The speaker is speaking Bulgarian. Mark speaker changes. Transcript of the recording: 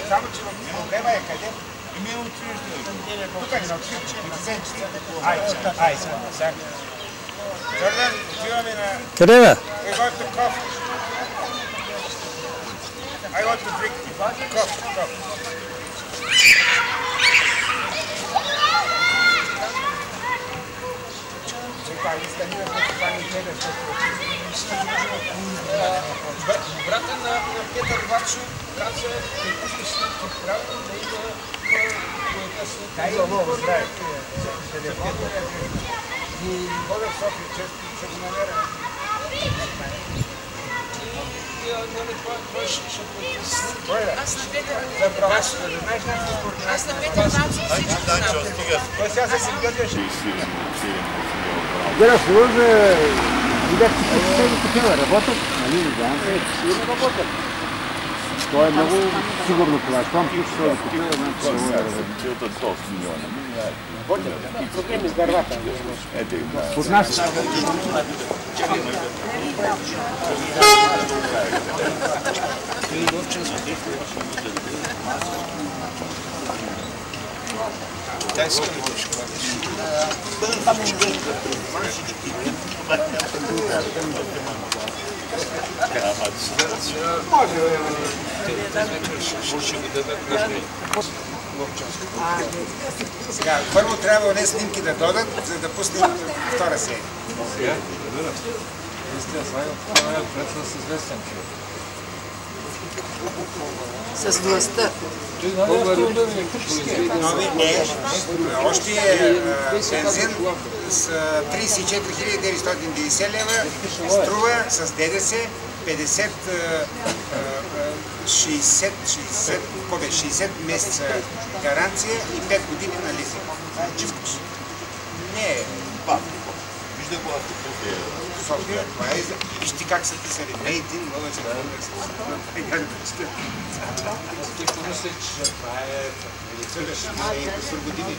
Speaker 1: Само, че проблема е къде? Тук ни научим, че Айде, сега. Джордан, отиваме на...
Speaker 2: Къде бе?
Speaker 1: We got to coffee. I want to drink coffee. Брата на Петър Вачо каза, че искаш всички правилно да има много здраве. И ходя в София често, ще го намеря.
Speaker 3: Аз на Петър Вачо всичко знам.
Speaker 1: Сега се гледаш.
Speaker 2: Гледаш, видях, че всички такива работят, нали, не знам, сигурно работят. Това е много сигурно това. Щом пише, че това такива, значи ще
Speaker 4: Целта 100 милиона.
Speaker 1: Проблеми с дървата.
Speaker 2: От нас.
Speaker 1: Дай си къде ще сега, първо трябва да снимки да додат, за да пуснем втора серия.
Speaker 3: С властта.
Speaker 1: Не, още е бензин с 34 990 лева, струва с ДДС 60 месеца гаранция и 5 години на лизинг. Чивкаш? Не,
Speaker 4: Вижда го автопотия.
Speaker 1: София, това е. Вижте как са писали. Made in Българска българска. Ти помисля, че това е години.